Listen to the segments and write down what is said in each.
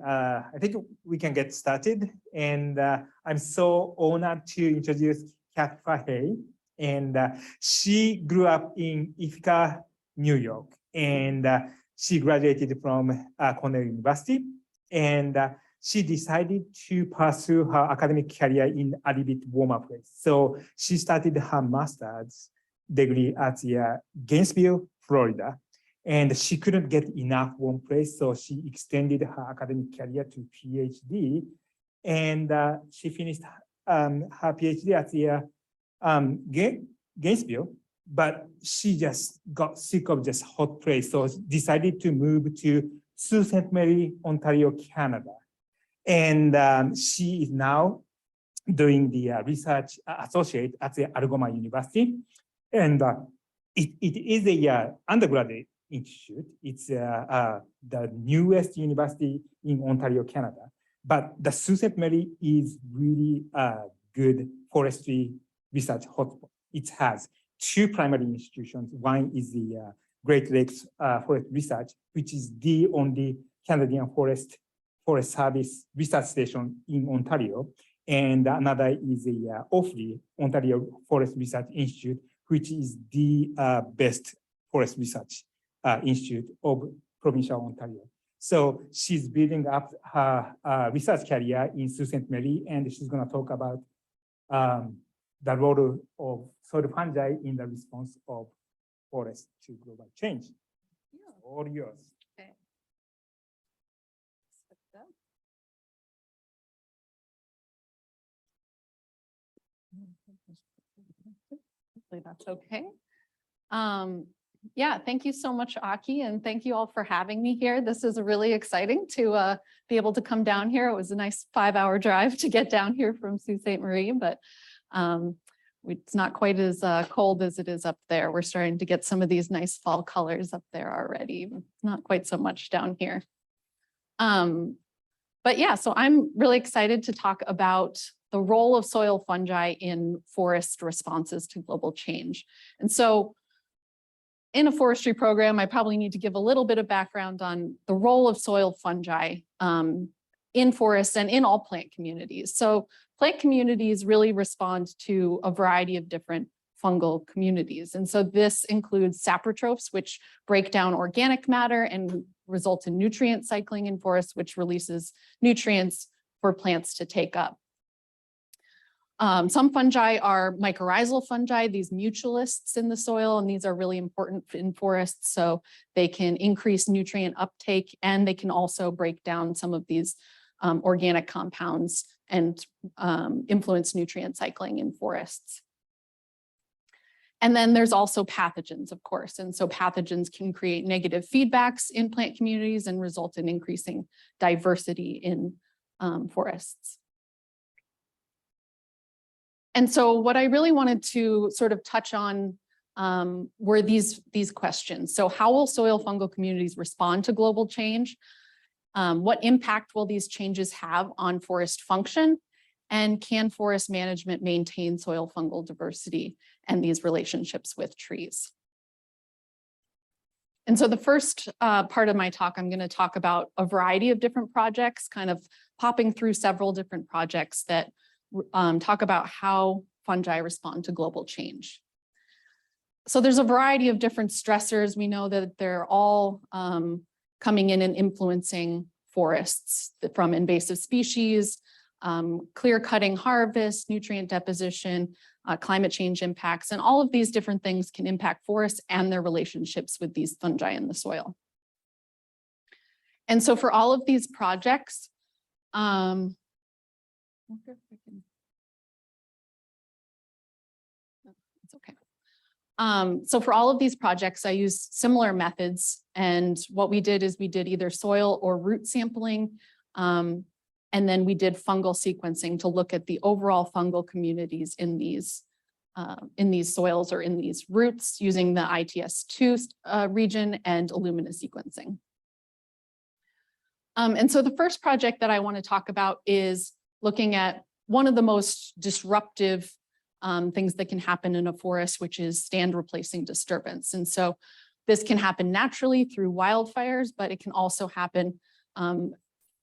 I think we can get started. And I'm so honored to introduce Kat Fahey. And she grew up in Ithaca, New York. And she graduated from Cornell University. And she decided to pursue her academic career in a little bit warmer place. So she started her master's degree at Gainesville, Florida. And she couldn't get enough warm place, so she extended her academic career to PhD. And she finished her PhD at Gainesville, but she just got sick of just hot place, so decided to move to Sault Ste. Marie, Ontario, Canada. And she is now doing the research associate at the Algoma University. And it is a undergraduate institute. It's the newest university in Ontario, Canada. But the Sault Ste. Marie is really a good forestry research hotspot. It has two primary institutions. One is the Great Lakes Forest Research, which is the only Canadian Forest Service research station in Ontario. And another is the Offaly, Ontario Forest Research Institute, which is the best forest research institute of provincial Ontario. So she's building up her research career in Sault Ste. Marie, and she's going to talk about the role of soil fungi in the response of forests to global change. Yeah. All yours. Okay. Hopefully that's okay. Yeah, thank you so much, Aki, and thank you all for having me here. This is really exciting to be able to come down here. It was a nice 5-hour drive to get down here from Sault Ste. Marie, but it's not quite as cold as it is up there. We're starting to get some of these nice fall colors up there already. Not quite so much down here. But yeah, so I'm really excited to talk about the role of soil fungi in forest responses to global change. And so in a forestry program, I probably need to give a little bit of background on the role of soil fungi in forests and in all plant communities. So plant communities really respond to a variety of different fungal communities. And so this includes saprotrophs, which break down organic matter and result in nutrient cycling in forests, which releases nutrients for plants to take up. Some fungi are mycorrhizal fungi, these mutualists in the soil, and these are really important in forests. So they can increase nutrient uptake, and they can also break down some of these organic compounds and influence nutrient cycling in forests. And then there's also pathogens, of course. And so pathogens can create negative feedbacks in plant communities and result in increasing diversity in forests. And so what I really wanted to sort of touch on were these questions. So how will soil fungal communities respond to global change? What impact will these changes have on forest function? And can forest management maintain soil fungal diversity and these relationships with trees? And so the first part of my talk, I'm going to talk about a variety of different projects, kind of popping through several different projects that talk about how fungi respond to global change. So there's a variety of different stressors. We know that they're all coming in and influencing forests, from invasive species, clear cutting harvest, nutrient deposition, climate change impacts, and all of these different things can impact forests and their relationships with these fungi in the soil. And so for all of these projects, it's okay. So for all of these projects, I used similar methods. And what we did is we did either soil or root sampling. And then we did fungal sequencing to look at the overall fungal communities in these soils or in these roots using the ITS2 region and Illumina sequencing. And so the first project that I want to talk about is looking at one of the most disruptive things that can happen in a forest, which is stand replacing disturbance. And so this can happen naturally through wildfires, but it can also happen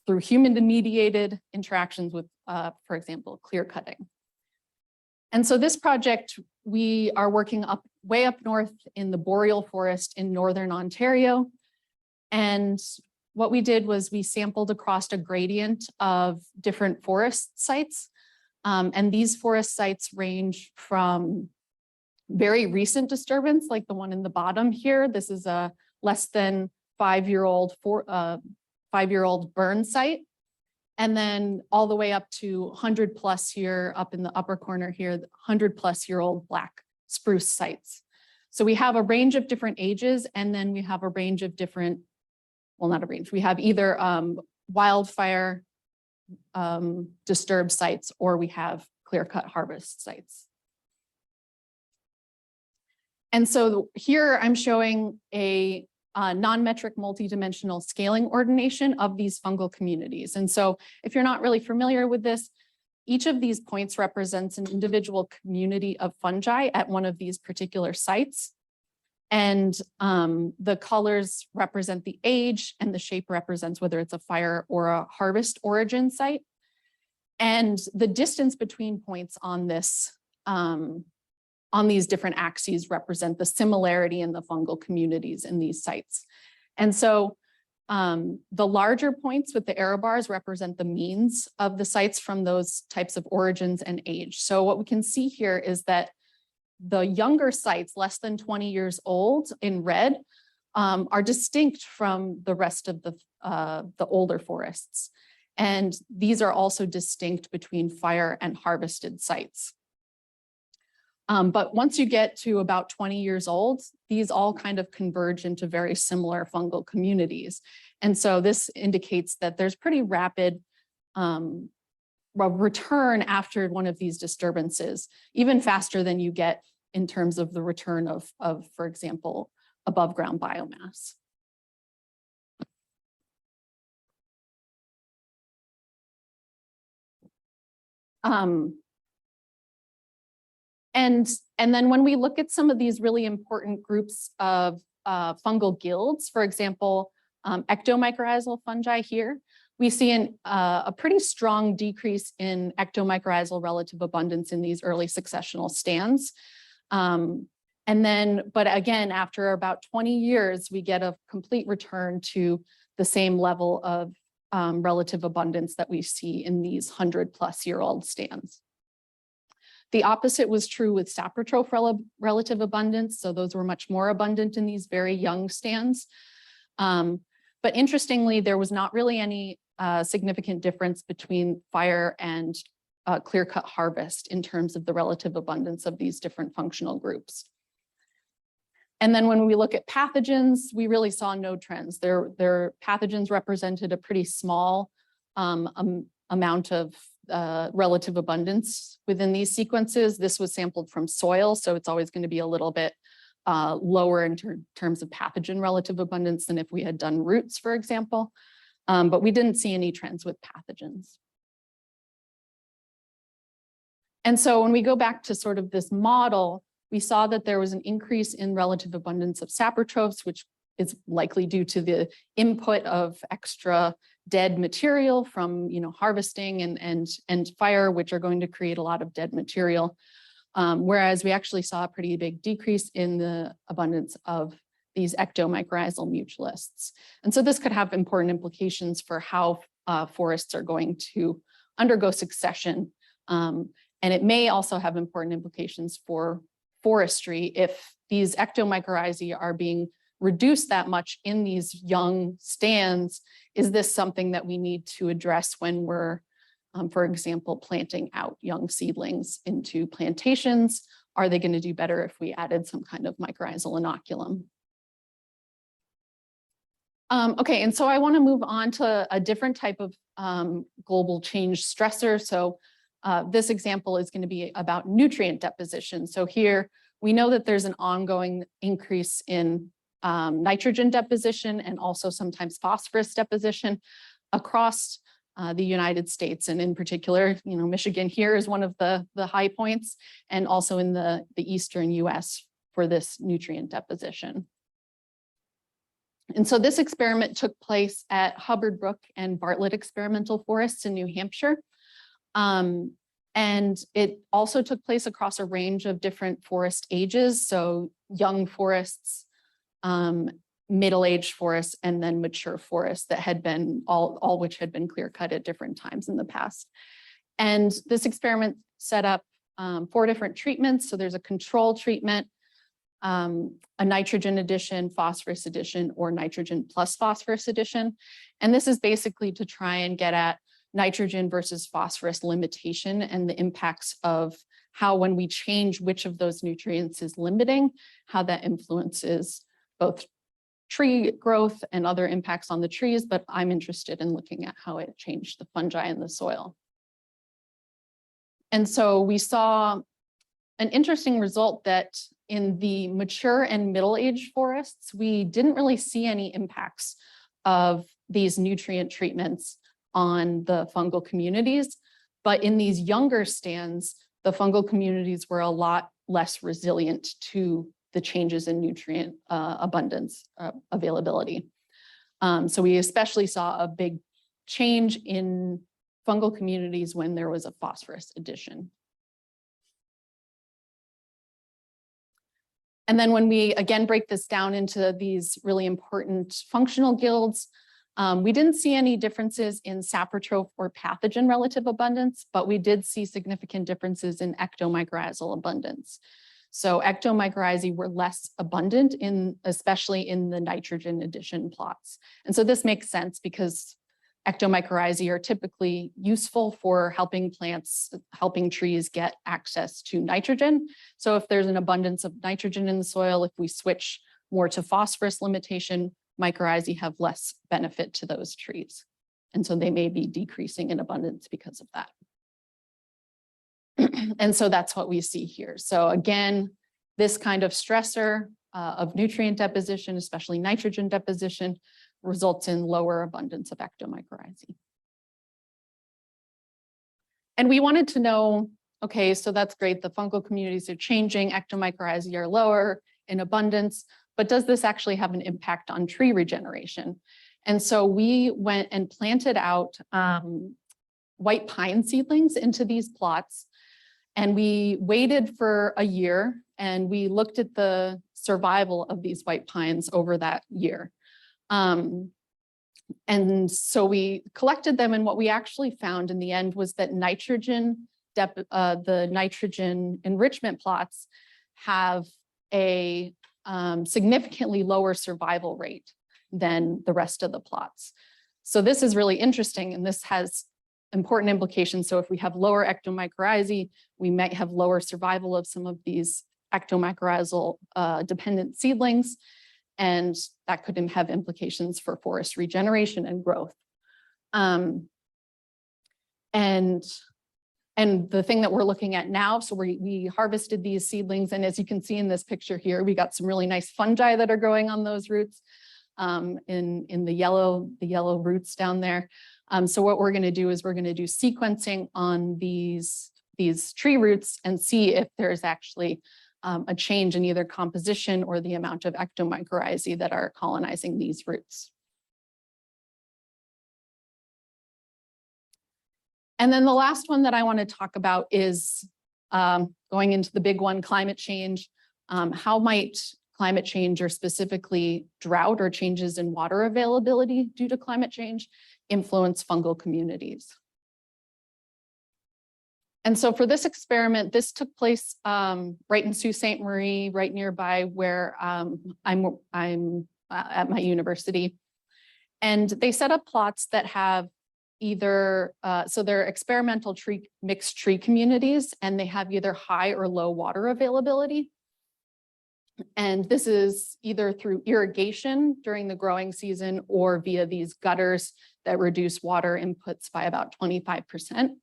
through human-mediated interactions with, for example, clear cutting. And so this project, we are working way up north in the boreal forest in northern Ontario. And what we did was we sampled across a gradient of different forest sites. And these forest sites range from very recent disturbance, like the one in the bottom here. This is a less than five-year-old burn site. And then all the way up to 100+ year, up in the upper corner here, 100+ year old black spruce sites. So we have a range of different ages, and then we have a range of different, well, not a range, we have either wildfire disturbed sites, or we have clear-cut harvest sites. And so here I'm showing a non-metric multidimensional scaling ordination of these fungal communities. And so if you're not really familiar with this, each of these points represents an individual community of fungi at one of these particular sites. And the colors represent the age, and the shape represents whether it's a fire or a harvest origin site. And the distance between points on this, on these different axes, represent the similarity in the fungal communities in these sites. And so the larger points with the error bars represent the means of the sites from those types of origins and age. So what we can see here is that the younger sites, less than 20 years old in red, are distinct from the rest of the older forests. And these are also distinct between fire and harvested sites. But once you get to about 20 years old, these all kind of converge into very similar fungal communities. And so this indicates that there's pretty rapid return after one of these disturbances, even faster than you get in terms of the return of for example, above ground biomass. And then when we look at some of these really important groups of fungal guilds, for example, Ectomycorrhizal fungi here, we see a pretty strong decrease in ectomycorrhizal relative abundance in these early successional stands. But again, after about 20 years, we get a complete return to the same level of relative abundance that we see in these 100+ year old stands. The opposite was true with saprotroph relative abundance. So those were much more abundant in these very young stands. But interestingly, there was not really any significant difference between fire and clear-cut harvest in terms of the relative abundance of these different functional groups. And then when we look at pathogens, we really saw no trends. Their pathogens represented a pretty small amount of relative abundance within these sequences. This was sampled from soil, so it's always going to be a little bit lower in terms of pathogen relative abundance than if we had done roots, for example. But we didn't see any trends with pathogens. And so when we go back to sort of this model, we saw that there was an increase in relative abundance of saprotrophs, which is likely due to the input of extra dead material from harvesting and fire, which are going to create a lot of dead material. Whereas we actually saw a pretty big decrease in the abundance of these ectomycorrhizal mutualists. And so this could have important implications for how forests are going to undergo succession. And it may also have important implications for forestry if these ectomycorrhizae are being reduced that much in these young stands. Is this something that we need to address when we're, for example, planting out young seedlings into plantations? Are they going to do better if we added some kind of mycorrhizal inoculum? Okay, and so I want to move on to a different type of global change stressor. So this example is going to be about nutrient deposition. So here we know that there's an ongoing increase in nitrogen deposition and also sometimes phosphorus deposition across the United States. And in particular, Michigan here is one of the high points, and also in the eastern US for this nutrient deposition. And so this experiment took place at Hubbard Brook and Bartlett Experimental Forests in New Hampshire. And it also took place across a range of different forest ages. So young forests, middle-aged forests, and then mature forests that had been all which had been clear cut at different times in the past. And this experiment set up 4 different treatments. So there's a control treatment, a nitrogen addition, phosphorus addition, or nitrogen plus phosphorus addition. And this is basically to try and get at nitrogen versus phosphorus limitation and the impacts of how, when we change which of those nutrients is limiting, how that influences both tree growth and other impacts on the trees. But I'm interested in looking at how it changed the fungi in the soil. And so we saw an interesting result that in the mature and middle-aged forests, we didn't really see any impacts of these nutrient treatments on the fungal communities. But in these younger stands, the fungal communities were a lot less resilient to the changes in nutrient abundance availability. So we especially saw a big change in fungal communities when there was a phosphorus addition. And then when we again break this down into these really important functional guilds, we didn't see any differences in saprotroph or pathogen relative abundance, but we did see significant differences in ectomycorrhizal abundance. So ectomycorrhizae were less abundant especially in the nitrogen addition plots. And so this makes sense because ectomycorrhizae are typically useful for helping trees get access to nitrogen. So if there's an abundance of nitrogen in the soil, if we switch more to phosphorus limitation, mycorrhizae have less benefit to those trees. And so they may be decreasing in abundance because of that. And so that's what we see here. So again, this kind of stressor of nutrient deposition, especially nitrogen deposition, results in lower abundance of ectomycorrhizae. And we wanted to know, okay, so that's great. The fungal communities are changing, ectomycorrhizae are lower in abundance, but does this actually have an impact on tree regeneration? And so we went and planted out white pine seedlings into these plots. And we waited for a year and we looked at the survival of these white pines over that year. And so we collected them, and what we actually found in the end was that the nitrogen enrichment plots have a significantly lower survival rate than the rest of the plots. So this is really interesting, and this has important implications. So if we have lower ectomycorrhizae, we might have lower survival of some of these ectomycorrhizal dependent seedlings, and that could have implications for forest regeneration and growth. And the thing that we're looking at now, so we harvested these seedlings, and as you can see in this picture here, we got some really nice fungi that are growing on those roots in the yellow roots down there. So what we're going to do is we're going to do sequencing on these tree roots and see if there's actually a change in either composition or the amount of ectomycorrhizae that are colonizing these roots. And then the last one that I want to talk about is going into the big one, climate change. How might climate change, or specifically drought or changes in water availability due to climate change, influence fungal communities? And so for this experiment, this took place right in Sault Ste. Marie, right nearby where I'm at my university. And they set up plots that have either, so they're experimental mixed tree communities, and they have either high or low water availability. And this is either through irrigation during the growing season or via these gutters that reduce water inputs by about 25%.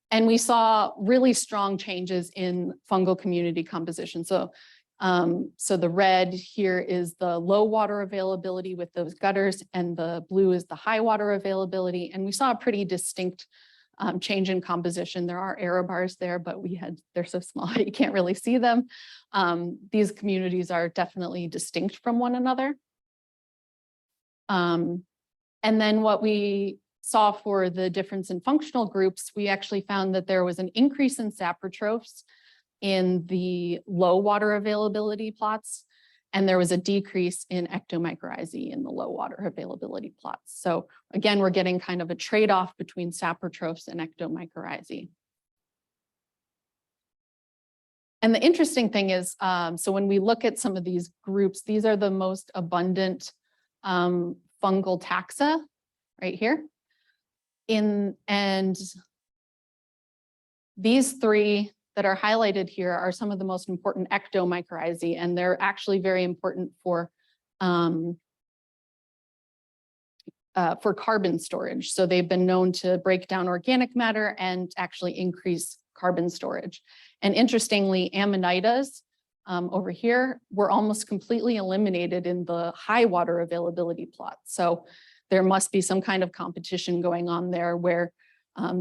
And we saw really strong changes in fungal community composition. So the red here is the low water availability with those gutters, and the blue is the high water availability. And we saw a pretty distinct change in composition. There are error bars there, but they're so small you can't really see them. These communities are definitely distinct from one another. And then what we saw for the difference in functional groups, we actually found that there was an increase in saprotrophs in the low water availability plots, and there was a decrease in Ectomycorrhizae in the low water availability plots. So again, we're getting kind of a trade-off between saprotrophs and Ectomycorrhizae. And the interesting thing is, so when we look at some of these groups, these are the most abundant fungal taxa right here. And these three that are highlighted here are some of the most important Ectomycorrhizae, and they're actually very important for carbon storage. So they've been known to break down organic matter and actually increase carbon storage. And interestingly, Amanitas over here were almost completely eliminated in the high water availability plot. So there must be some kind of competition going on there where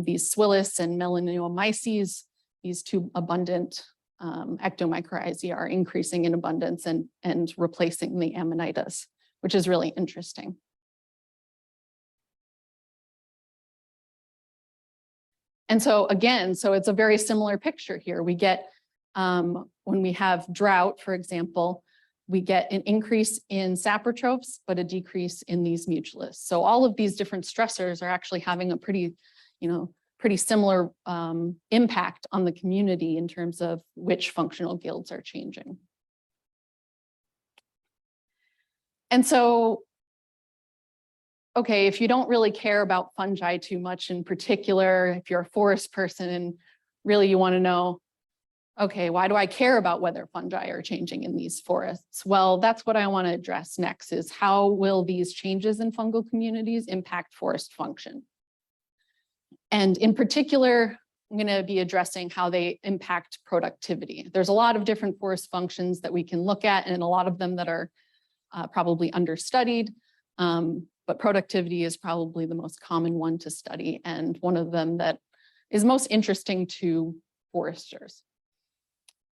these Swillis and Melanoomyces, these two abundant Ectomycorrhizae, are increasing in abundance and replacing the Amanitas, which is really interesting. And so again, so it's a very similar picture here. We get, when we have drought, for example, we get an increase in saprotrophs, but a decrease in these mutualists. So all of these different stressors are actually having a pretty similar impact on the community in terms of which functional guilds are changing. And so, okay, if you don't really care about fungi too much in particular, if you're a forest person and really you want to know, okay, why do I care about whether fungi are changing in these forests? Well, that's what I want to address next, is how will these changes in fungal communities impact forest function? And in particular, I'm going to be addressing how they impact productivity. There's a lot of different forest functions that we can look at, and a lot of them that are probably understudied, but productivity is probably the most common one to study, and one of them that is most interesting to foresters.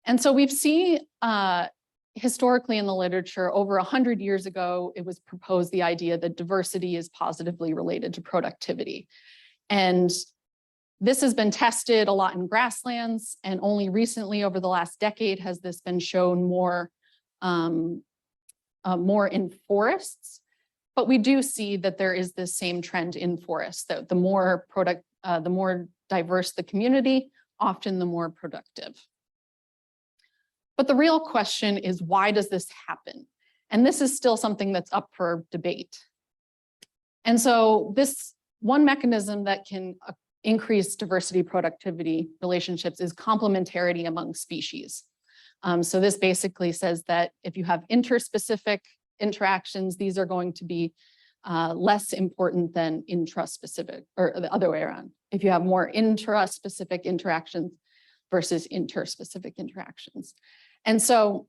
And so we've seen historically in the literature, over 100 years ago, it was proposed the idea that diversity is positively related to productivity. And this has been tested a lot in grasslands, and only recently over the last decade has this been shown more in forests. But we do see that there is this same trend in forests, that the more diverse the community, often the more productive. But the real question is, why does this happen? And this is still something that's up for debate. And so this one mechanism that can increase diversity productivity relationships is complementarity among species. So this basically says that if you have interspecific interactions, these are going to be less important than intraspecific, or the other way around. If you have more intraspecific interactions versus interspecific interactions. And so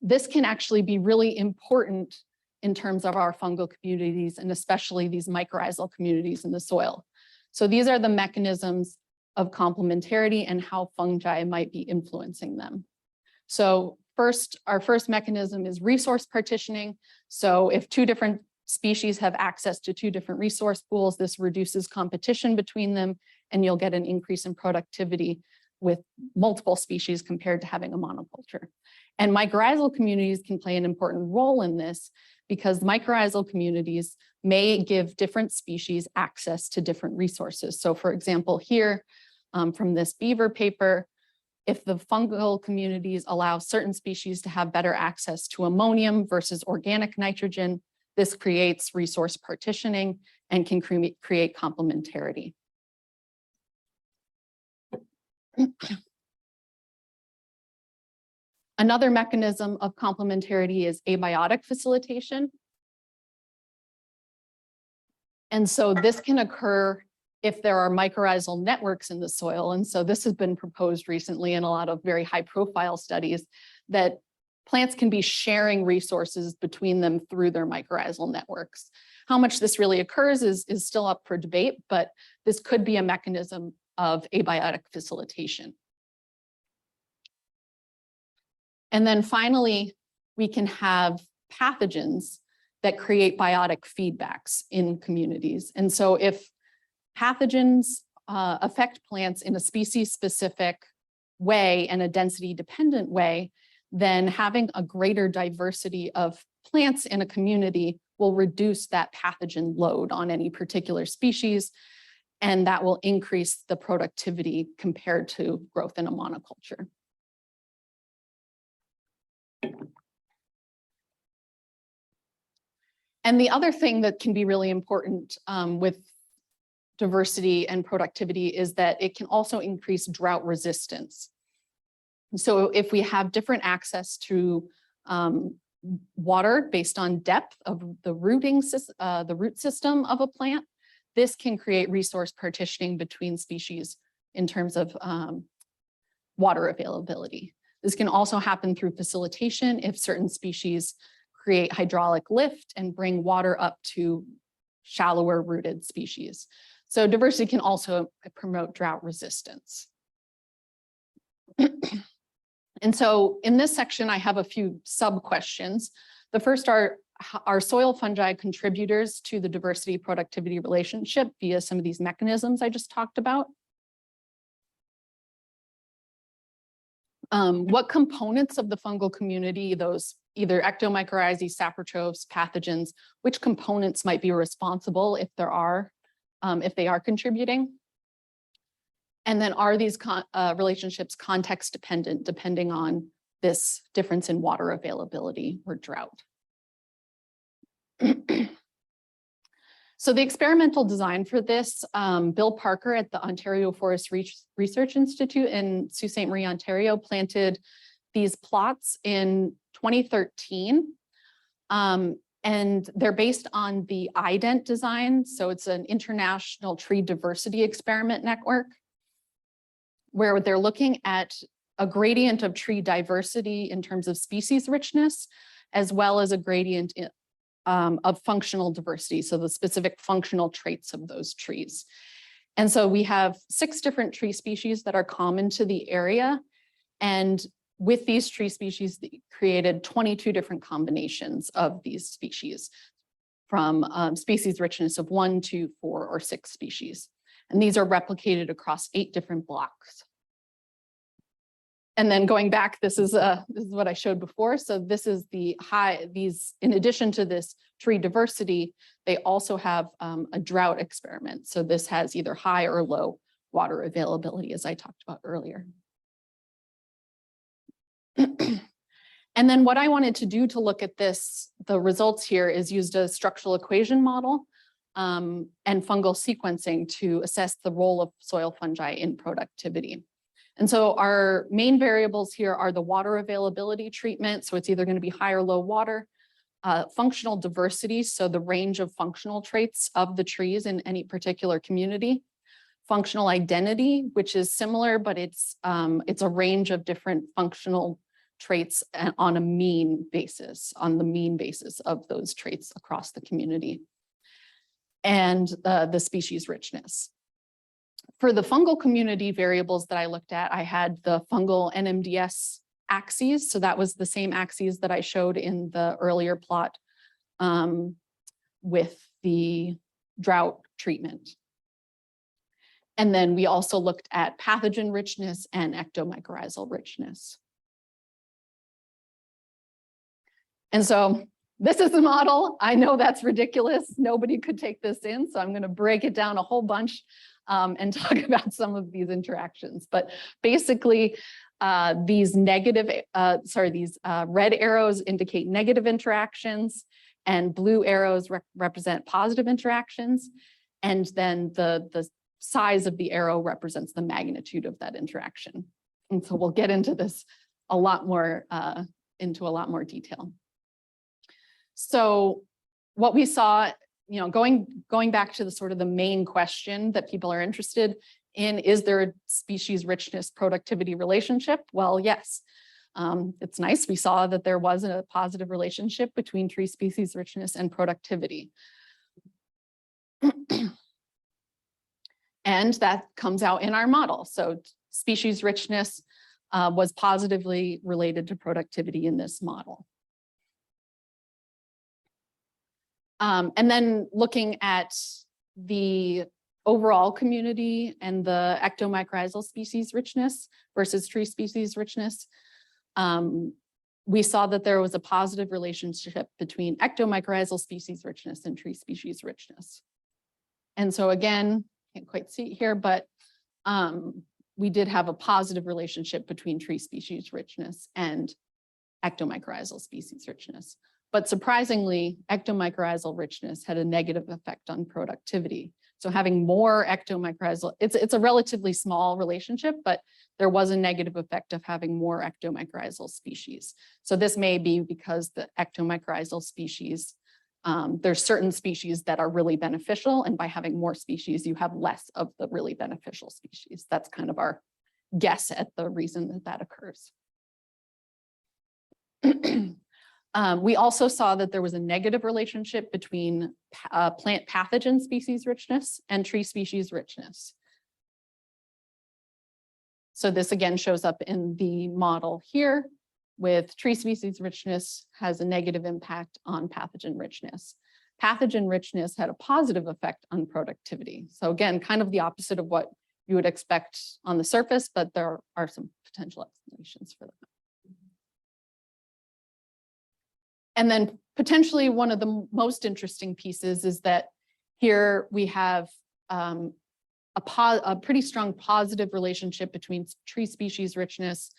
this can actually be really important in terms of our fungal communities, and especially these mycorrhizal communities in the soil. So these are the mechanisms of complementarity and how fungi might be influencing them. So our first mechanism is resource partitioning. So if two different species have access to two different resource pools, this reduces competition between them, and you'll get an increase in productivity with multiple species compared to having a monoculture. And mycorrhizal communities can play an important role in this, because mycorrhizal communities may give different species access to different resources. So for example, here from this beaver paper, if the fungal communities allow certain species to have better access to ammonium versus organic nitrogen, this creates resource partitioning and can create complementarity. Another mechanism of complementarity is abiotic facilitation. And so this can occur if there are mycorrhizal networks in the soil. And so this has been proposed recently in a lot of very high profile studies, that plants can be sharing resources between them through their mycorrhizal networks. How much this really occurs is still up for debate, but this could be a mechanism of abiotic facilitation. And then finally, we can have pathogens that create biotic feedbacks in communities. And so if pathogens affect plants in a species-specific way and a density-dependent way, then having a greater diversity of plants in a community will reduce that pathogen load on any particular species, and that will increase the productivity compared to growth in a monoculture. And the other thing that can be really important with diversity and productivity is that it can also increase drought resistance. So if we have different access to water based on depth of the root system of a plant, this can create resource partitioning between species in terms of water availability. This can also happen through facilitation if certain species create hydraulic lift and bring water up to shallower rooted species. So diversity can also promote drought resistance. And so in this section, I have a few sub-questions. The first are soil fungi contributors to the diversity productivity relationship via some of these mechanisms I just talked about? What components of the fungal community, those either ectomycorrhizae, saprotrophs, pathogens, which components might be responsible if they are contributing? And then are these relationships context dependent, depending on this difference in water availability or drought? So the experimental design for this, Bill Parker at the Ontario Forest Research Institute in Sault Ste. Marie, Ontario, planted these plots in 2013. And they're based on the IDENT design. So it's an international tree diversity experiment network, where they're looking at a gradient of tree diversity in terms of species richness, as well as a gradient of functional diversity, so the specific functional traits of those trees. And so we have 6 different tree species that are common to the area. And with these tree species, they created 22 different combinations of these species, from species richness of 1, 2, 4, or 6 species. And these are replicated across 8 different blocks. And then going back, this is what I showed before. So this is in addition to this tree diversity, they also have a drought experiment. So this has either high or low water availability, as I talked about earlier. And then what I wanted to do to look at the results here is used a structural equation model and fungal sequencing to assess the role of soil fungi in productivity. And so our main variables here are the water availability treatment. So it's either going to be high or low water, functional diversity, so the range of functional traits of the trees in any particular community, functional identity, which is similar, but it's a range of different functional traits on the mean basis of those traits across the community, and the species richness. For the fungal community variables that I looked at, I had the fungal NMDS axes. So that was the same axes that I showed in the earlier plot with the drought treatment. And then we also looked at pathogen richness and ectomycorrhizal richness. And so this is the model. I know that's ridiculous. Nobody could take this in. So I'm going to break it down a whole bunch and talk about some of these interactions. But basically, these red arrows indicate negative interactions, and blue arrows represent positive interactions. And then the size of the arrow represents the magnitude of that interaction. And so we'll get into this a lot more detail. So what we saw, going back to the main question that people are interested in, is there a species richness productivity relationship? Well, yes. It's nice, we saw that there was a positive relationship between tree species richness and productivity. And that comes out in our model. So species richness was positively related to productivity in this model. And then looking at the overall community and the ectomycorrhizal species richness versus tree species richness, we saw that there was a positive relationship between ectomycorrhizal species richness and tree species richness. And so again, can't quite see it here, but we did have a positive relationship between tree species richness and ectomycorrhizal species richness. But surprisingly, ectomycorrhizal richness had a negative effect on productivity. So having more ectomycorrhizal, it's a relatively small relationship, but there was a negative effect of having more ectomycorrhizal species. So this may be because the ectomycorrhizal species, there's certain species that are really beneficial, and by having more species, you have less of the really beneficial species. That's kind of our guess at the reason that that occurs. We also saw that there was a negative relationship between plant pathogen species richness and tree species richness. So this again shows up in the model here, with tree species richness has a negative impact on pathogen richness. Pathogen richness had a positive effect on productivity. So again, kind of the opposite of what you would expect on the surface, but there are some potential explanations for that. And then potentially one of the most interesting pieces is that here we have a pretty strong positive relationship between tree species richness,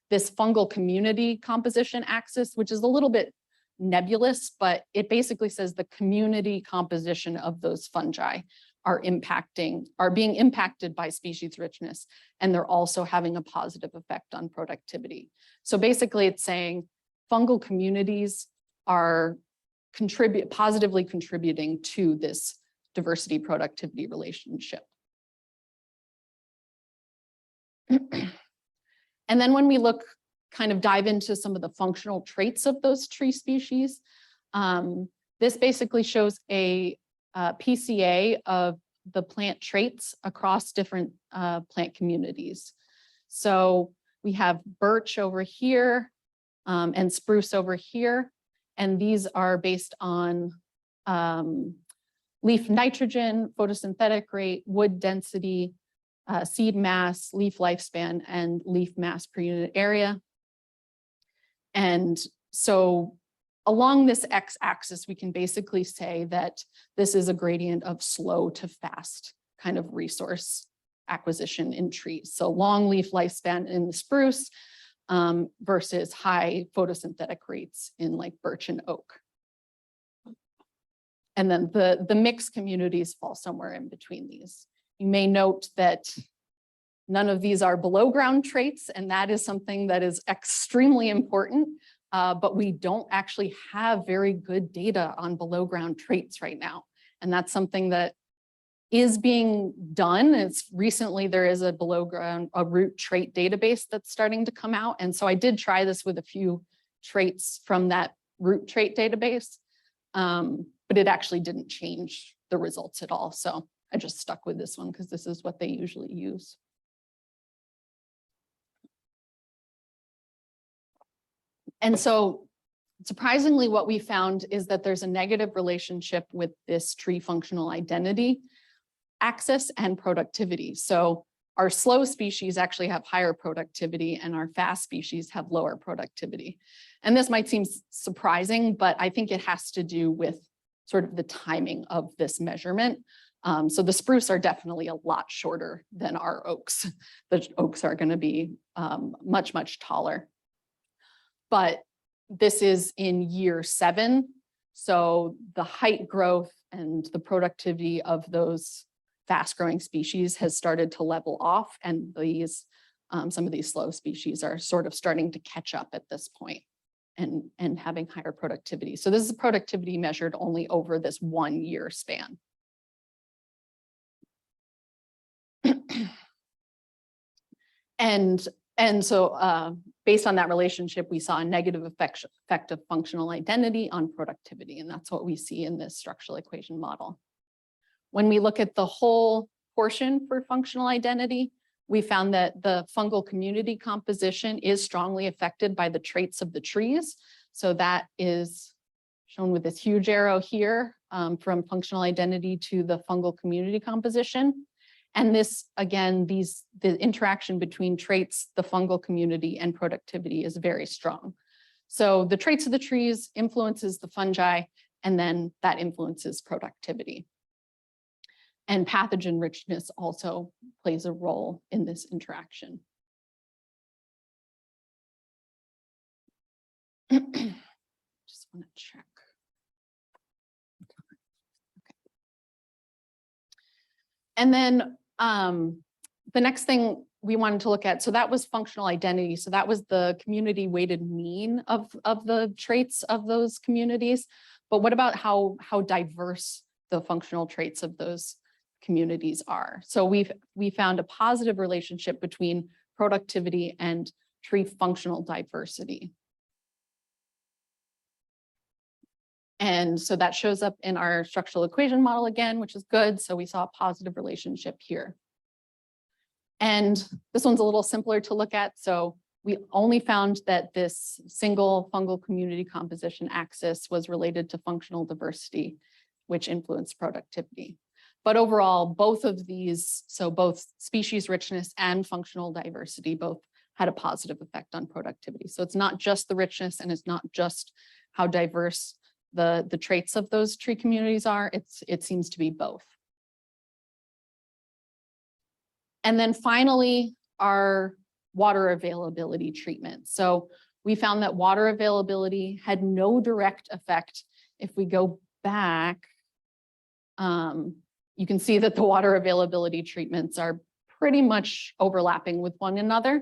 this fungal community composition axis, which is a little bit nebulous, but it basically says the community composition of those fungi are being impacted by species richness, and they're also having a positive effect on productivity. So basically it's saying fungal communities are positively contributing to this diversity productivity relationship. And then when we kind of dive into some of the functional traits of those tree species, this basically shows a PCA of the plant traits across different plant communities. So we have birch over here and spruce over here. And these are based on leaf nitrogen, photosynthetic rate, wood density, seed mass, leaf lifespan, and leaf mass per unit area. And so along this x-axis, we can basically say that this is a gradient of slow to fast kind of resource acquisition in trees. So long leaf lifespan in the spruce, versus high photosynthetic rates in like birch and oak. And then the mixed communities fall somewhere in between these. You may note that none of these are below ground traits, and that is something that is extremely important, but we don't actually have very good data on below ground traits right now. And that's something that is being done. Recently there is a root trait database that's starting to come out. And so I did try this with a few traits from that root trait database, but it actually didn't change the results at all. So I just stuck with this one because this is what they usually use. And so surprisingly, what we found is that there's a negative relationship with this tree functional identity axis and productivity. So our slow species actually have higher productivity and our fast species have lower productivity. And this might seem surprising, but I think it has to do with sort of the timing of this measurement. So the spruce are definitely a lot shorter than our oaks. The oaks are going to be much, much taller. But this is in year 7. So the height growth and the productivity of those fast-growing species has started to level off, and these some of these slow species are sort of starting to catch up at this point and having higher productivity. So this is productivity measured only over this 1 year span. And so based on that relationship, we saw a negative effect of functional identity on productivity. And that's what we see in this structural equation model. When we look at the whole portion for functional identity, we found that the fungal community composition is strongly affected by the traits of the trees. So that is shown with this huge arrow here from functional identity to the fungal community composition. And this, again, the interaction between traits, the fungal community, and productivity is very strong. So the traits of the trees influences the fungi, and then that influences productivity. And pathogen richness also plays a role in this interaction. Just want to check. Okay. And then the next thing we wanted to look at, so that was functional identity. So that was the community weighted mean of the traits of those communities. But what about how diverse the functional traits of those communities are? So we found a positive relationship between productivity and tree functional diversity. And so that shows up in our structural equation model again, which is good. So we saw a positive relationship here. And this one's a little simpler to look at. So we only found that this single fungal community composition axis was related to functional diversity, which influenced productivity. But overall, both of these, so both species richness and functional diversity, both had a positive effect on productivity. So it's not just the richness, and it's not just how diverse the traits of those tree communities are. It seems to be both. And then finally, our water availability treatment. So we found that water availability had no direct effect. If we go back, you can see that the water availability treatments are pretty much overlapping with one another.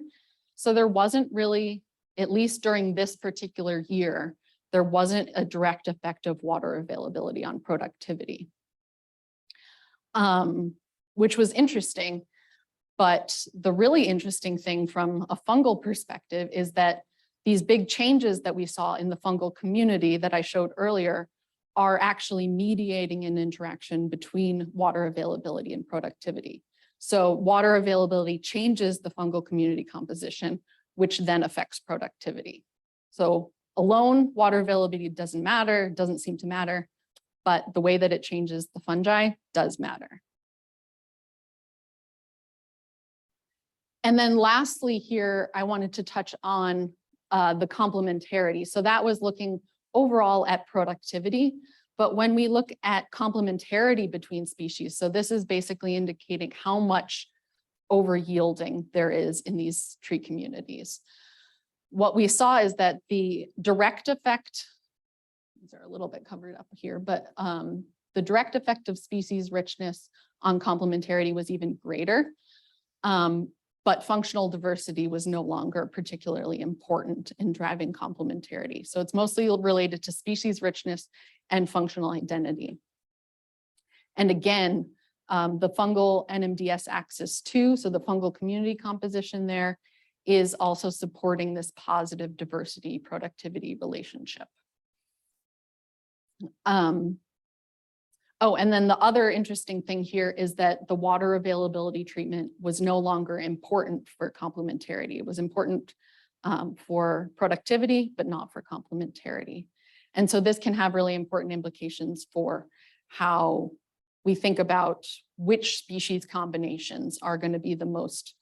So there wasn't really, at least during this particular year, there wasn't a direct effect of water availability on productivity, which was interesting. But the really interesting thing from a fungal perspective is that these big changes that we saw in the fungal community that I showed earlier are actually mediating an interaction between water availability and productivity. So water availability changes the fungal community composition, which then affects productivity. So alone, water availability doesn't seem to matter, but the way that it changes the fungi does matter. And then lastly here, I wanted to touch on the complementarity. So that was looking overall at productivity, but when we look at complementarity between species, so this is basically indicating how much over-yielding there is in these tree communities. What we saw is that the direct effect, these are a little bit covered up here, but the direct effect of species richness on complementarity was even greater. But functional diversity was no longer particularly important in driving complementarity. So it's mostly related to species richness and functional identity. And again, the fungal NMDS axis too, so the fungal community composition there is also supporting this positive diversity productivity relationship. Oh, and then the other interesting thing here is that the water availability treatment was no longer important for complementarity. It was important for productivity, but not for complementarity. And so this can have really important implications for how we think about which species combinations are going to be the most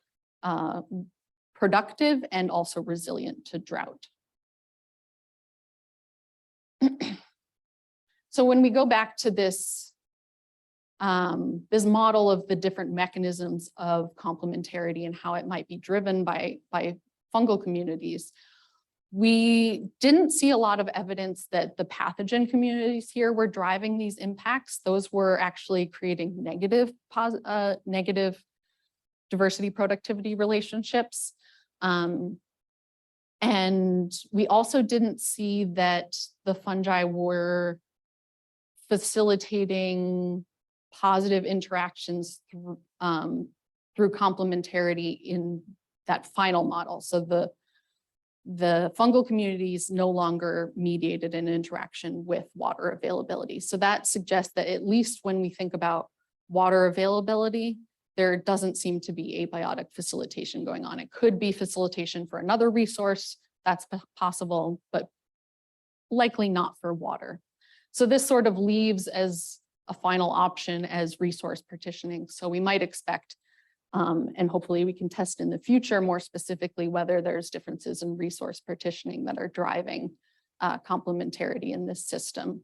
productive and also resilient to drought. So when we go back to this, this model of the different mechanisms of complementarity and how it might be driven by fungal communities, we didn't see a lot of evidence that the pathogen communities here were driving these impacts. Those were actually creating negative diversity productivity relationships. And we also didn't see that the fungi were facilitating positive interactions through complementarity in that final model. So the fungal community is no longer mediated in interaction with water availability. So that suggests that at least when we think about water availability, there doesn't seem to be abiotic facilitation going on. It could be facilitation for another resource, that's possible, but likely not for water. So this sort of leaves as a final option as resource partitioning. So we might expect, and hopefully we can test in the future more specifically whether there's differences in resource partitioning that are driving complementarity in this system.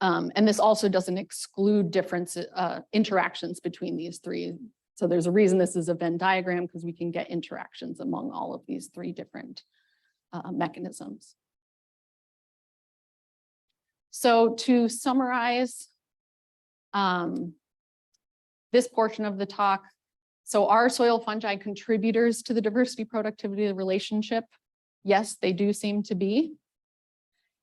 And this also doesn't exclude differences, interactions between these three. So there's a reason this is a Venn diagram, because we can get interactions among all of these three different mechanisms. So to summarize this portion of the talk, so are soil fungi contributors to the diversity productivity relationship? Yes, they do seem to be.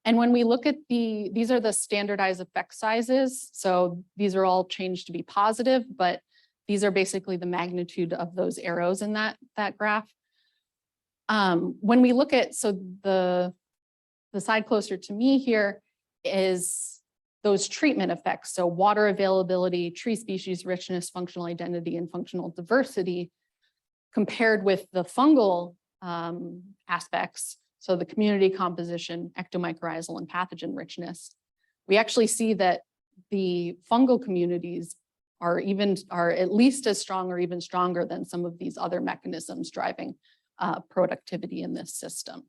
And when we look at these are the standardized effect sizes. So these are all changed to be positive, but these are basically the magnitude of those arrows in that graph. When we look at, so the side closer to me here is those treatment effects. So water availability, tree species richness, functional identity, and functional diversity compared with the fungal aspects. So the community composition, ectomycorrhizal and pathogen richness. We actually see that the fungal communities are at least as strong or even stronger than some of these other mechanisms driving productivity in this system.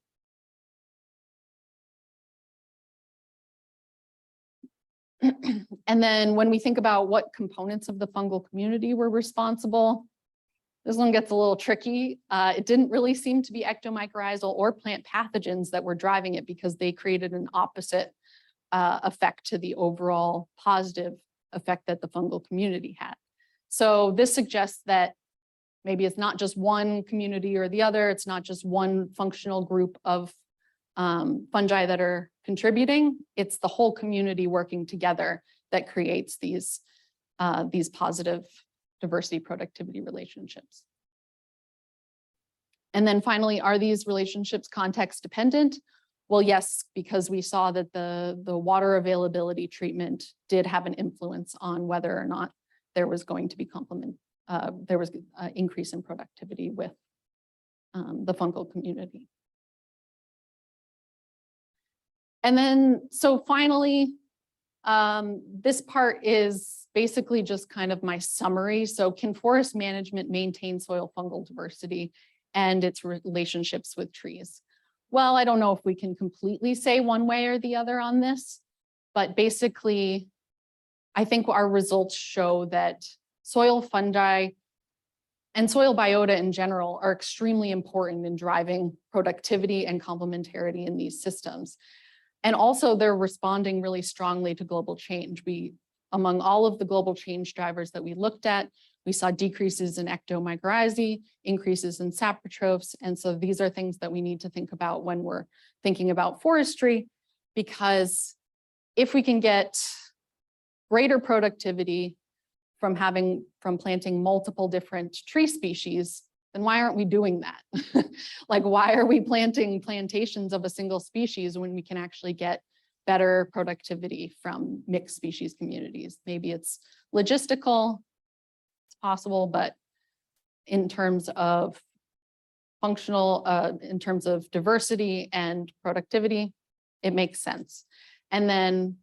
And then when we think about what components of the fungal community were responsible, this one gets a little tricky. It didn't really seem to be ectomycorrhizal or plant pathogens that were driving it, because they created an opposite effect to the overall positive effect that the fungal community had. So this suggests that maybe it's not just one community or the other, it's not just one functional group of fungi that are contributing, it's the whole community working together that creates these positive diversity productivity relationships. And then finally, are these relationships context dependent? Well, yes, because we saw that the water availability treatment did have an influence on whether or not there was going to be there was an increase in productivity with the fungal community. And then, so finally, this part is basically just kind of my summary. So can forest management maintain soil fungal diversity and its relationships with trees? Well, I don't know if we can completely say one way or the other on this, but basically, I think our results show that soil fungi and soil biota in general are extremely important in driving productivity and complementarity in these systems. And also they're responding really strongly to global change. Among all of the global change drivers that we looked at, we saw decreases in ectomycorrhizae, increases in saprotrophs. And so these are things that we need to think about when we're thinking about forestry, because if we can get greater productivity from planting multiple different tree species, then why aren't we doing that? Like, why are we planting plantations of a single species when we can actually get better productivity from mixed species communities? Maybe it's logistical, it's possible, but in terms of functional, in terms of diversity and productivity, it makes sense. And then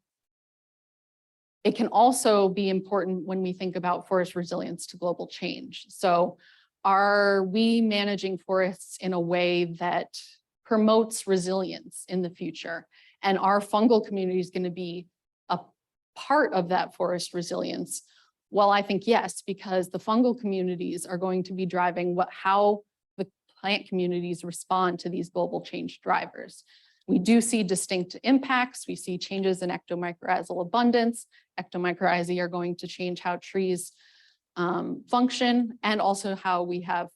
it can also be important when we think about forest resilience to global change. So are we managing forests in a way that promotes resilience in the future? And are fungal communities going to be a part of that forest resilience? Well, I think yes, because the fungal communities are going to be driving how the plant communities respond to these global change drivers. We do see distinct impacts. We see changes in ectomycorrhizal abundance. Ectomycorrhizae are going to change how trees function, and also how we have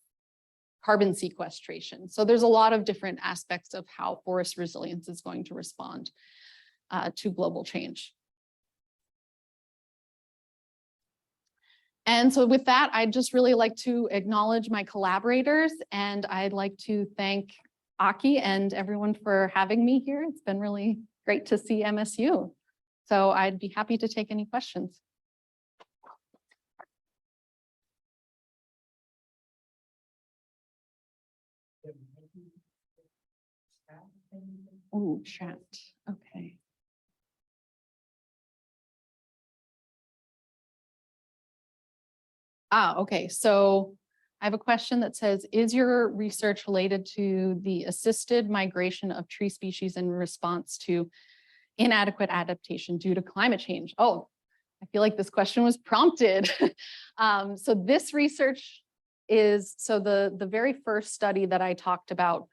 carbon sequestration. So there's a lot of different aspects of how forest resilience is going to respond to global change. And so with that, I'd just really like to acknowledge my collaborators, and I'd like to thank Aki and everyone for having me here. It's been really great to see MSU. So I'd be happy to take any questions. Oh, chat. Okay. Okay. So I have a question that says, is your research related to the assisted migration of tree species in response to inadequate adaptation due to climate change? Oh, I feel like this question was prompted. So this research is, so the very first study that I talked about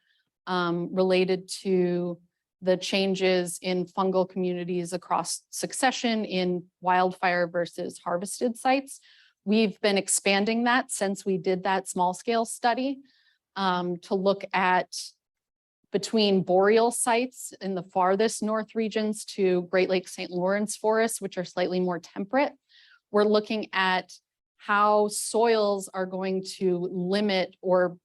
related to the changes in fungal communities across succession in wildfire versus harvested sites. We've been expanding that since we did that small scale study to look at between boreal sites in the farthest north regions to Great Lakes St. Lawrence forests, which are slightly more temperate. We're looking at how soils are going to limit or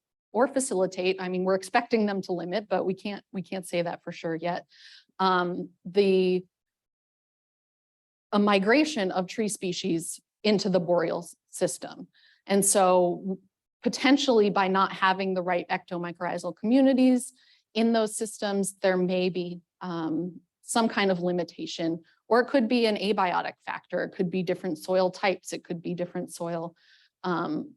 facilitate. I mean, we're expecting them to limit, but we can't say that for sure yet. A migration of tree species into the boreal system. And so potentially by not having the right ectomycorrhizal communities in those systems, there may be some kind of limitation, or it could be an abiotic factor. It could be different soil types. It could be different soil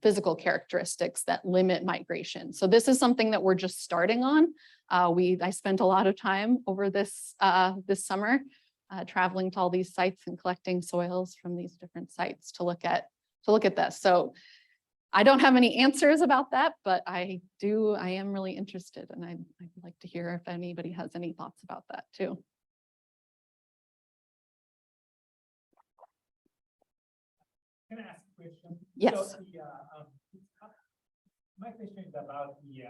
physical characteristics that limit migration. So this is something that we're just starting on. I spent a lot of time over this summer traveling to all these sites and collecting soils from these different sites to look at this. So I don't have any answers about that, but I am really interested, and I'd like to hear if anybody has any thoughts about that too. Can I ask a question? Yes. So my question is about the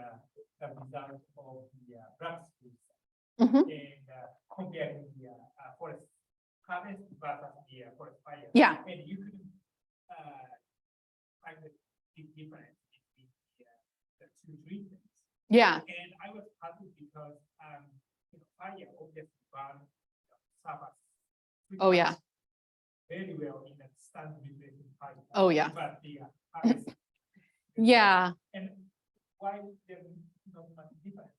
result of the drought experiment and comparing the forest harvest versus the forest fire. Yeah. And you could find the big difference between the two treatments. Yeah. And I was puzzled because fire obviously burns surface. Oh yeah. Very well in the stand replacing fire. Oh yeah. But the harvest. Yeah. And why there's not much difference?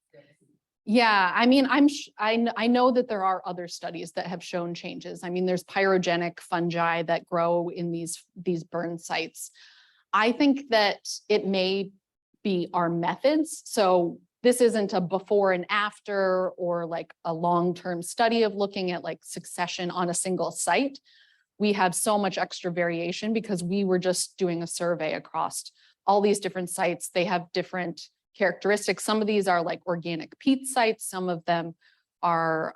Yeah, I mean, I know that there are other studies that have shown changes. I mean, there's pyrogenic fungi that grow in these burn sites. I think that it may be our methods. So this isn't a before and after or like a long-term study of looking at like succession on a single site. We have so much extra variation because we were just doing a survey across all these different sites. They have different characteristics. Some of these are like organic peat sites. Some of them are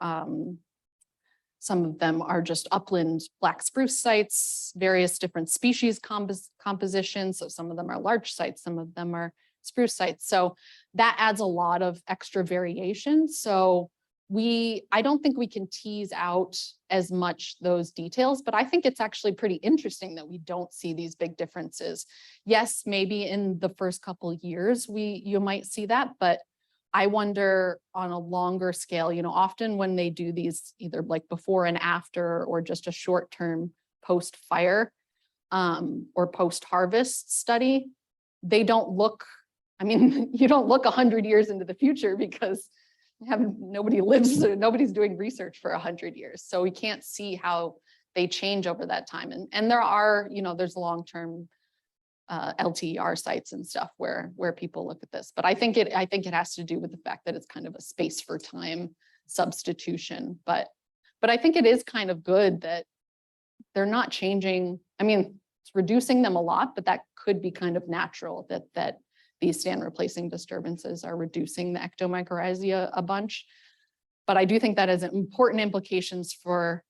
just upland black spruce sites, various different species compositions. So some of them are large sites, some of them are spruce sites. So that adds a lot of extra variation. So I don't think we can tease out as much those details, but I think it's actually pretty interesting that we don't see these big differences. Yes, maybe in the first couple of years, you might see that, but I wonder on a longer scale, often when they do these either like before and after, or just a short-term post-fire or post-harvest study, they don't look, I mean, you don't look 100 years into the future because nobody lives, nobody's doing research for 100 years. So we can't see how they change over that time. And there are, there's long-term LTER sites and stuff where people look at this. But I think it has to do with the fact that it's kind of a space for time substitution. But I think it is kind of good that they're not changing. I mean, it's reducing them a lot, but that could be kind of natural that these stand replacing disturbances are reducing the Ectomycorrhizia a bunch. But I do think that has important implications for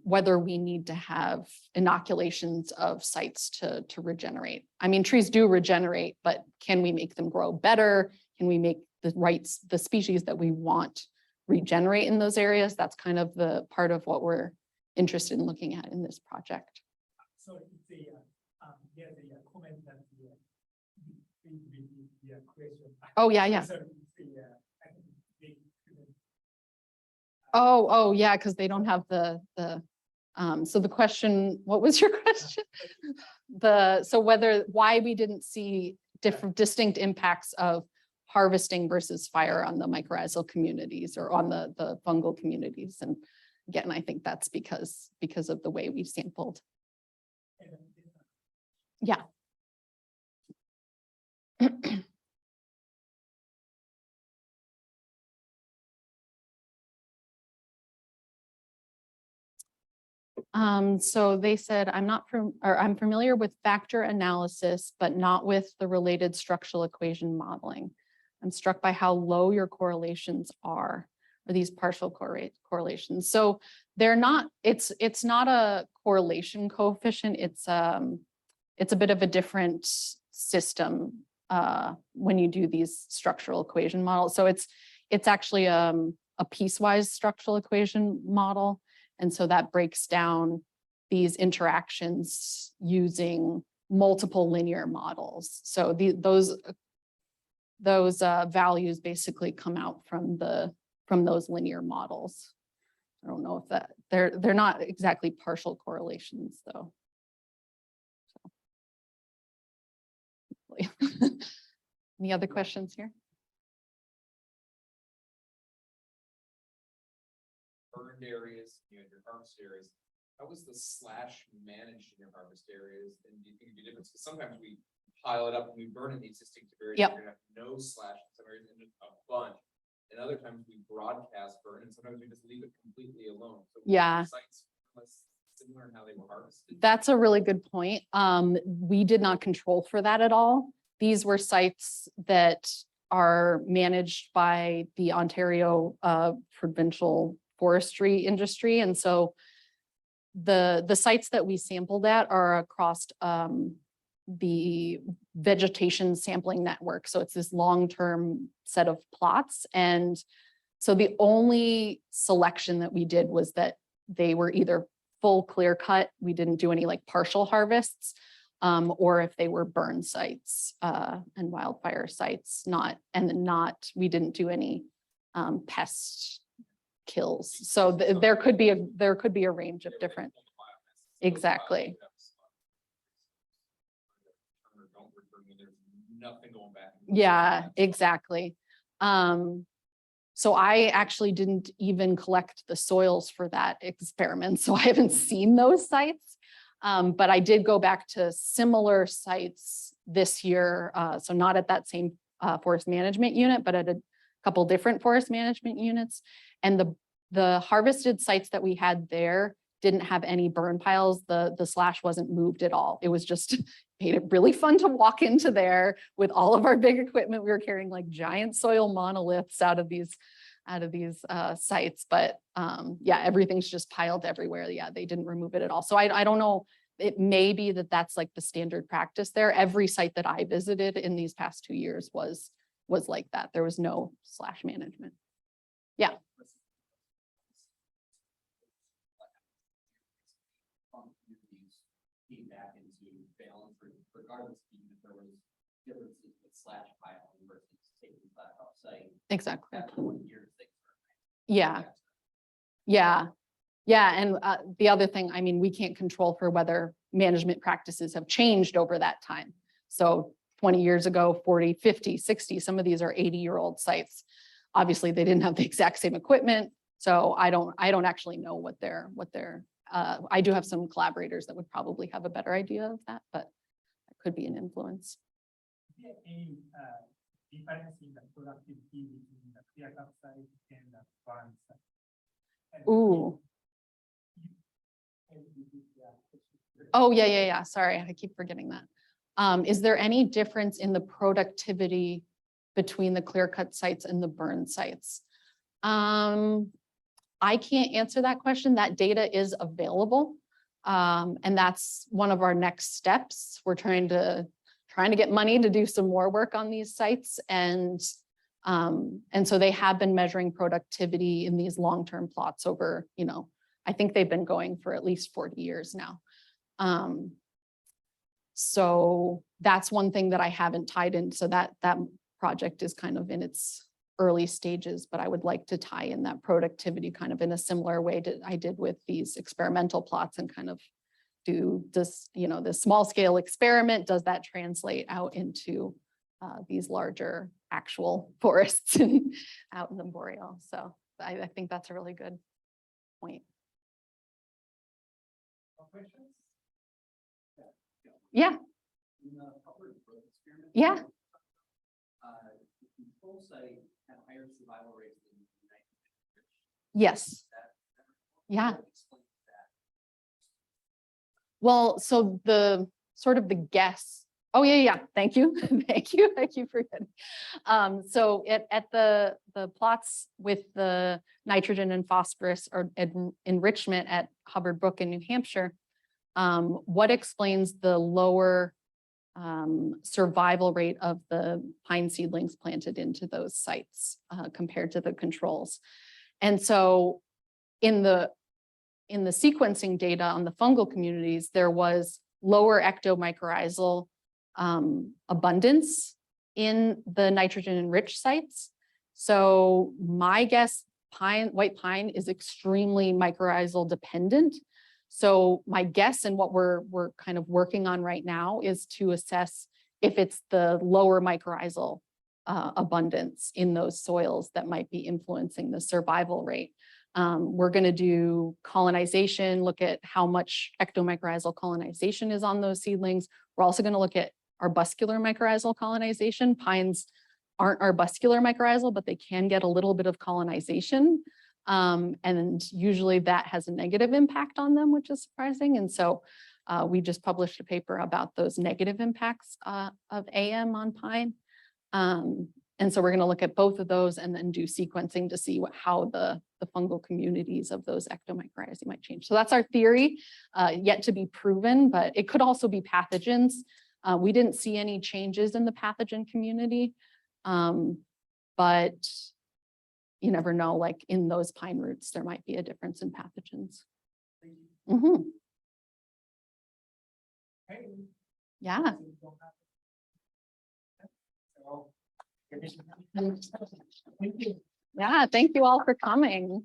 whether we need to have inoculations of sites to regenerate. I mean, trees do regenerate, but can we make them grow better? Can we make the species that we want regenerate in those areas? That's kind of the part of what we're interested in looking at in this project. So it's a comment that the question. Oh, yeah. So, Oh, yeah, because they don't have so the question, what was your question? Why we didn't see different distinct impacts of harvesting versus fire on the mycorrhizal communities or on the fungal communities. And again, I think that's because of the way we sampled. Yeah. So they said, I'm familiar with factor analysis, but not with the related structural equation modeling. I'm struck by how low your correlations are, or these partial correlations. So they're not, it's not a correlation coefficient. It's a bit of a different system when you do these structural equation models. So it's actually a piecewise structural equation model. And so that breaks down these interactions using multiple linear models. So those values basically come out from those linear models. I don't know if they're not exactly partial correlations though. So. Any other questions here? Burned areas, you had your harvest areas. How was the slash managed in your harvest areas? And do you think it'd be different? Because sometimes we pile it up and we burn in the existing areas. Yep. You're gonna have no slash in some areas and a bunch. And other times we broadcast burn, and sometimes we just leave it completely alone. So Yeah. sites similar in how they were harvested. That's a really good point. We did not control for that at all. These were sites that are managed by the Ontario provincial forestry industry. And so the sites that we sampled at are across the vegetation sampling network. So it's this long-term set of plots. And so the only selection that we did was that they were either full clear cut, we didn't do any like partial harvests, or if they were burn sites and wildfire sites, we didn't do any pest kills. So there could be a range of different. Exactly. Nothing going back. Yeah, exactly. So I actually didn't even collect the soils for that experiment, so I haven't seen those sites. But I did go back to similar sites this year, so not at that same forest management unit, but at a couple different forest management units. And the harvested sites that we had there didn't have any burn piles. The slash wasn't moved at all. It was just made it really fun to walk into there with all of our big equipment. We were carrying like giant soil monoliths out of these sites, but yeah, everything's just piled everywhere. Yeah, they didn't remove it at all. So I don't know. It may be that that's like the standard practice there. Every site that I visited in these past 2 years was like that. There was no slash management. Yeah. Back into balance, regardless if there was differences with slash piling versus taking slash off site. Exactly. That's 1 year thing. Yeah. Yeah. Yeah. And the other thing, I mean, we can't control for whether management practices have changed over that time. So 20 years ago, 40, 50, 60, some of these are 80-year-old sites. Obviously, they didn't have the exact same equipment. So I don't actually know what they're I do have some collaborators that would probably have a better idea of that, but it could be an influence. Is there any difference in the productivity between the clear cut site and the burn site? Ooh. Oh, yeah. Sorry, I keep forgetting that. Is there any difference in the productivity between the clear cut sites and the burn sites? I can't answer that question. That data is available. And that's one of our next steps. We're trying to get money to do some more work on these sites. And so they have been measuring productivity in these long-term plots over, I think they've been going for at least 40 years now. So that's one thing that I haven't tied in. So that project is kind of in its early stages, but I would like to tie in that productivity kind of in a similar way that I did with these experimental plots and kind of do this, this small scale experiment, does that translate out into these larger actual forests out in the boreal? So I think that's a really good point. Questions? Yeah, In the Hanover growth experiment. yeah, The control site had higher survival rates than nitrogen. yes, yeah. What explains that? Well, so the sort of the guess. Oh, yeah. Thank you. Thank you for getting. So at the plots with the nitrogen and phosphorus or enrichment at Hubbard Brook in New Hampshire, what explains the lower survival rate of the pine seedlings planted into those sites compared to the controls? And so in the sequencing data on the fungal communities, there was lower ectomycorrhizal abundance in the nitrogen enriched sites. So my guess, white pine is extremely mycorrhizal dependent. So my guess and what we're kind of working on right now is to assess if it's the lower mycorrhizal abundance in those soils that might be influencing the survival rate. We're going to do colonization, look at how much ectomycorrhizal colonization is on those seedlings. We're also going to look at arbuscular mycorrhizal colonization. Pines aren't arbuscular mycorrhizal, but they can get a little bit of colonization. And usually that has a negative impact on them, which is surprising. And so we just published a paper about those negative impacts of AM on pine. And so we're going to look at both of those and then do sequencing to see how the fungal communities of those ectomycorrhizae might change. So that's our theory, yet to be proven, but it could also be pathogens. We didn't see any changes in the pathogen community, but you never know, like in those pine roots, there might be a difference in pathogens. Mm-hmm. Yeah. Yeah, thank you all for coming.